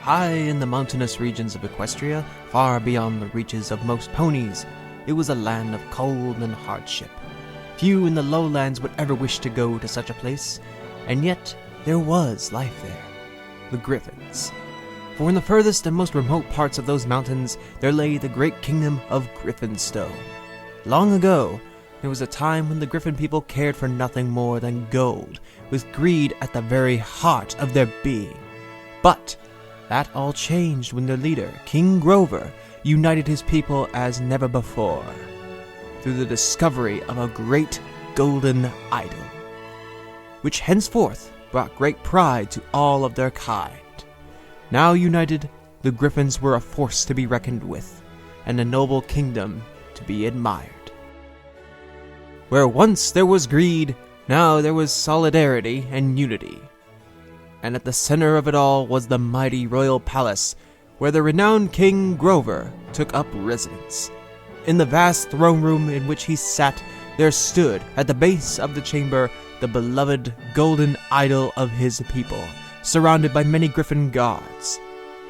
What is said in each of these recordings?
high in the mountainous regions of Equestria, far beyond the reaches of most ponies, it was a land of cold and hardship. Few in the lowlands would ever wish to go to such a place, and yet there was life there. The Griffins. For in the furthest and most remote parts of those mountains, there lay the great kingdom of Griffonstone. Long ago, there was a time when the Griffin people cared for nothing more than gold, with greed at the very heart of their being. But that all changed when their leader, King Grover, united his people as never before, through the discovery of a great golden idol, which henceforth brought great pride to all of their kind. Now united, the Griffins were a force to be reckoned with, and a noble kingdom to be admired. Where once there was greed, now there was solidarity and unity. And at the center of it all was the mighty royal palace, where the renowned King Grover took up residence. In the vast throne room in which he sat, there stood, at the base of the chamber, the beloved golden idol of his people, surrounded by many griffin guards.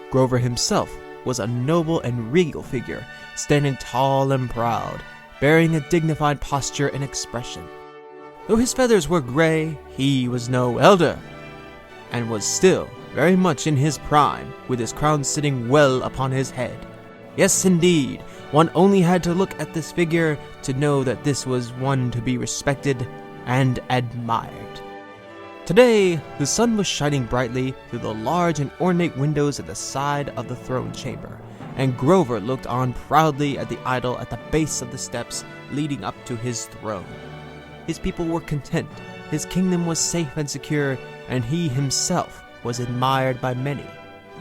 Grover himself was a noble and regal figure, standing tall and proud, bearing a dignified posture and expression. Though his feathers were gray, he was no elder, and was still very much in his prime, with his crown sitting well upon his head. Yes, indeed, one only had to look at this figure to know that this was one to be respected and admired. Today, the sun was shining brightly through the large and ornate windows at the side of the throne chamber, and Grover looked on proudly at the idol at the base of the steps leading up to his throne. His people were content, his kingdom was safe and secure, and he himself was admired by many,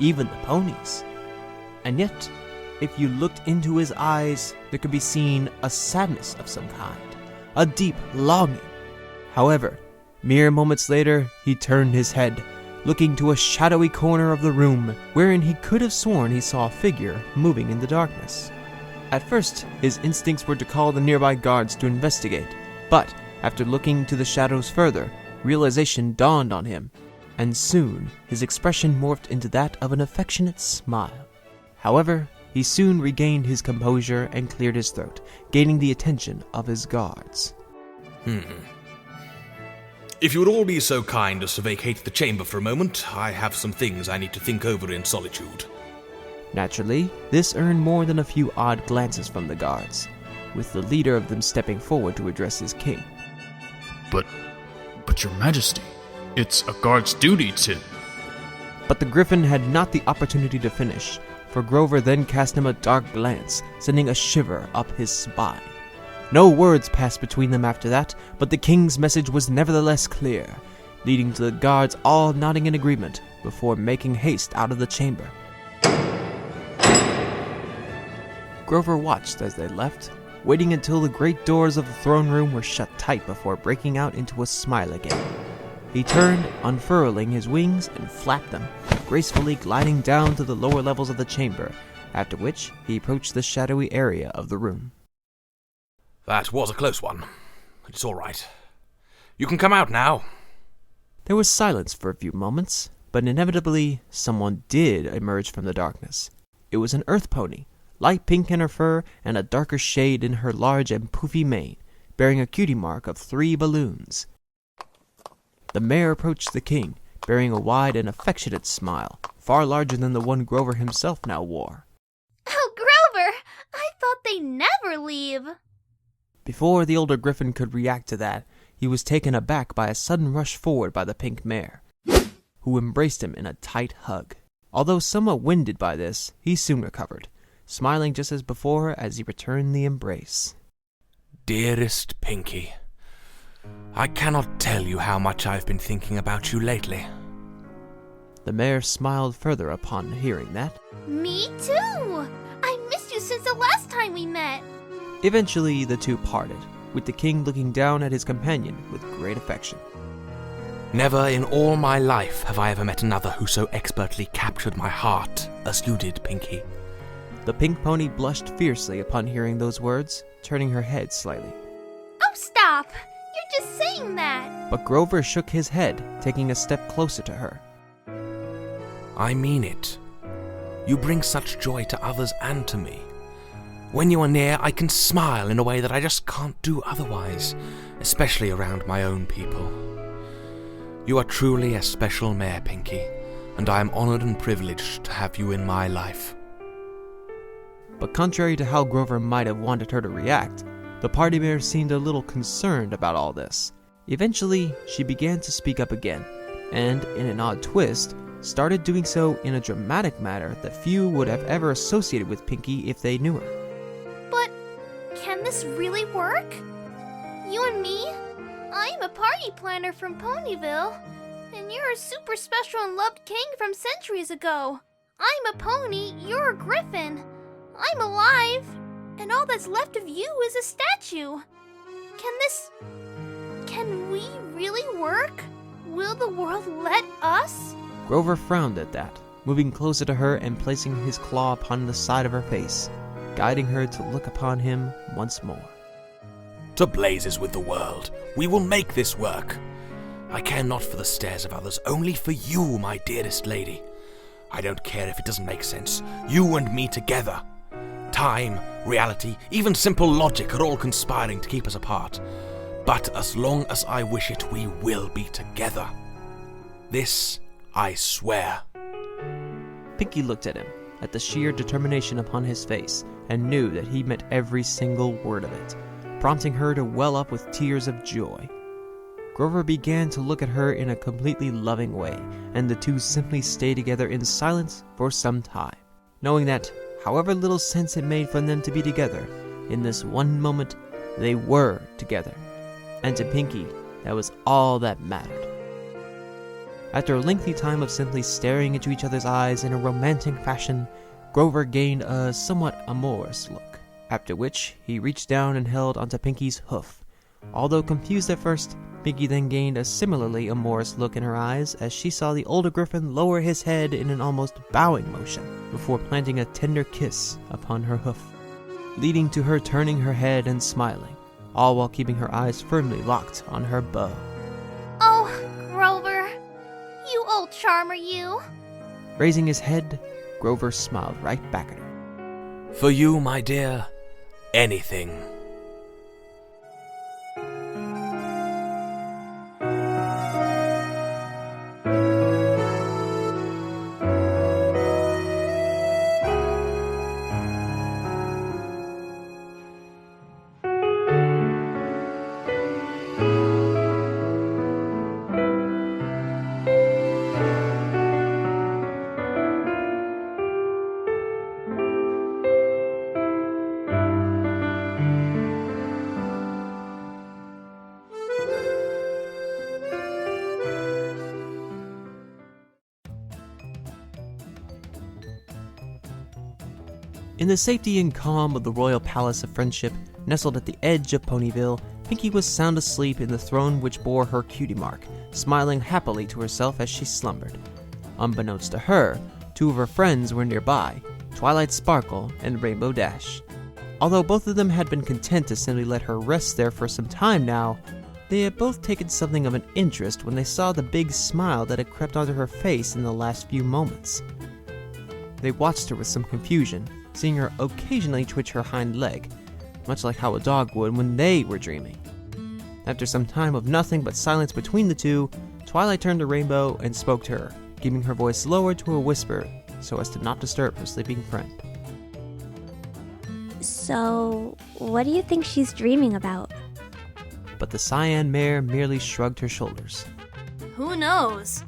even the ponies. And yet, if you looked into his eyes, there could be seen a sadness of some kind, a deep longing. However, mere moments later, he turned his head, looking to a shadowy corner of the room, wherein he could have sworn he saw a figure moving in the darkness. At first, his instincts were to call the nearby guards to investigate, but after looking to the shadows further, realization dawned on him, and soon his expression morphed into that of an affectionate smile. However, he soon regained his composure and cleared his throat, gaining the attention of his guards. If you would all be so kind as to vacate the chamber for a moment, I have some things I need to think over in solitude. Naturally, this earned more than a few odd glances from the guards, with the leader of them stepping forward to address his king. But your majesty, it's a guard's duty to... But the griffin had not the opportunity to finish, for Grover then cast him a dark glance, sending a shiver up his spine. No words passed between them after that, but the king's message was nevertheless clear, leading to the guards all nodding in agreement before making haste out of the chamber. Grover watched as they left, waiting until the great doors of the throne room were shut tight before breaking out into a smile again. He turned, unfurling his wings, and flapped them, gracefully gliding down to the lower levels of the chamber, after which he approached the shadowy area of the room. That was a close one. It's all right. You can come out now. There was silence for a few moments, but inevitably someone did emerge from the darkness. It was an earth pony, light pink in her fur and a darker shade in her large and poofy mane, bearing a cutie mark of 3 balloons. The mare approached the king, bearing a wide and affectionate smile, far larger than the one Grover himself now wore. Oh, Grover! I thought they never leave. Before the older griffin could react to that, he was taken aback by a sudden rush forward by the pink mare, who embraced him in a tight hug. Although somewhat winded by this, he soon recovered, smiling just as before as he returned the embrace. Dearest Pinkie, I cannot tell you how much I've been thinking about you lately. The mare smiled further upon hearing that. Me too! I missed you since the last time we met. Eventually, the two parted, with the king looking down at his companion with great affection. Never in all my life have I ever met another who so expertly captured my heart as you did, Pinkie. The pink pony blushed fiercely upon hearing those words, turning her head slightly. Oh, stop! You're just saying that. But Grover shook his head, taking a step closer to her. I mean it. You bring such joy to others and to me. When you are near, I can smile in a way that I just can't do otherwise, especially around my own people. You are truly a special mare, Pinkie, and I am honored and privileged to have you in my life. But contrary to how Grover might have wanted her to react, the party mare seemed a little concerned about all this. Eventually, she began to speak up again, and, in an odd twist, started doing so in a dramatic manner that few would have ever associated with Pinkie if they knew her. But can this really work? You and me? I'm a party planner from Ponyville, and you're a super special and loved king from centuries ago. I'm a pony, you're a griffin. I'm alive, and all that's left of you is a statue. Can we really work? Will the world let us? Grover frowned at that, moving closer to her and placing his claw upon the side of her face, guiding her to look upon him once more. To blazes with the world, we will make this work. I care not for the stares of others, only for you, my dearest lady. I don't care if it doesn't make sense, you and me together. Time, reality, even simple logic are all conspiring to keep us apart. But as long as I wish it, we will be together. This I swear. Pinkie looked at him, at the sheer determination upon his face, and knew that he meant every single word of it, prompting her to well up with tears of joy. Grover began to look at her in a completely loving way, and the two simply stayed together in silence for some time, knowing that, however little sense it made for them to be together, in this one moment, they were together. And to Pinkie, that was all that mattered. After a lengthy time of simply staring into each other's eyes in a romantic fashion, Grover gained a somewhat amorous look, after which he reached down and held onto Pinkie's hoof. Although confused at first, Pinkie then gained a similarly amorous look in her eyes as she saw the older griffin lower his head in an almost bowing motion before planting a tender kiss upon her hoof, leading to her turning her head and smiling, all while keeping her eyes firmly locked on her bow. Oh, Grover, you old charmer, you. Raising his head, Grover smiled right back at her. For you, my dear, anything. In the safety and calm of the royal palace of friendship, nestled at the edge of Ponyville, Pinkie was sound asleep in the throne which bore her cutie mark, smiling happily to herself as she slumbered. Unbeknownst to her, two of her friends were nearby, Twilight Sparkle and Rainbow Dash. Although both of them had been content to simply let her rest there for some time now, they had both taken something of an interest when they saw the big smile that had crept onto her face in the last few moments. They watched her with some confusion, seeing her occasionally twitch her hind leg, much like how a dog would when they were dreaming. After some time of nothing but silence between the two, Twilight turned to Rainbow and spoke to her, keeping her voice lowered to a whisper so as to not disturb her sleeping friend. So, what do you think she's dreaming about? But the Cyan mare merely shrugged her shoulders. Who knows?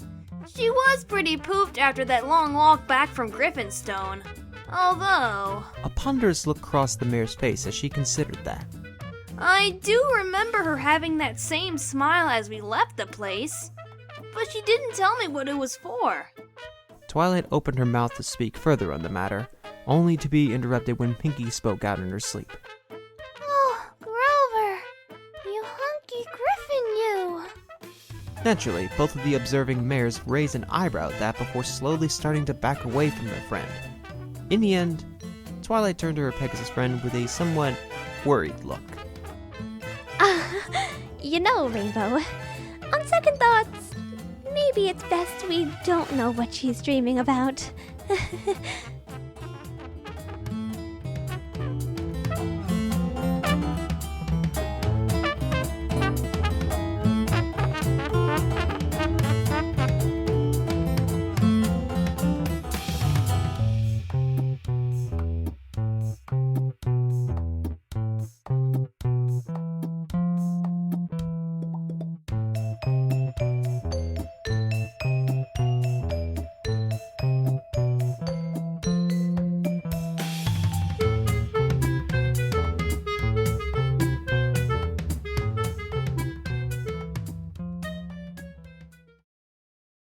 She was pretty pooped after that long walk back from Griffonstone. Although, A ponderous look crossed the mare's face as she considered that. I do remember her having that same smile as we left the place, but she didn't tell me what it was for. Twilight opened her mouth to speak further on the matter, only to be interrupted when Pinkie spoke out in her sleep. Oh, Grover, you hunky griffin, you. Naturally, both of the observing mares raised an eyebrow at that before slowly starting to back away from their friend. In the end, Twilight turned to her Pegasus friend with a somewhat worried look. You know, Rainbow, on second thoughts, maybe it's best we don't know what she's dreaming about.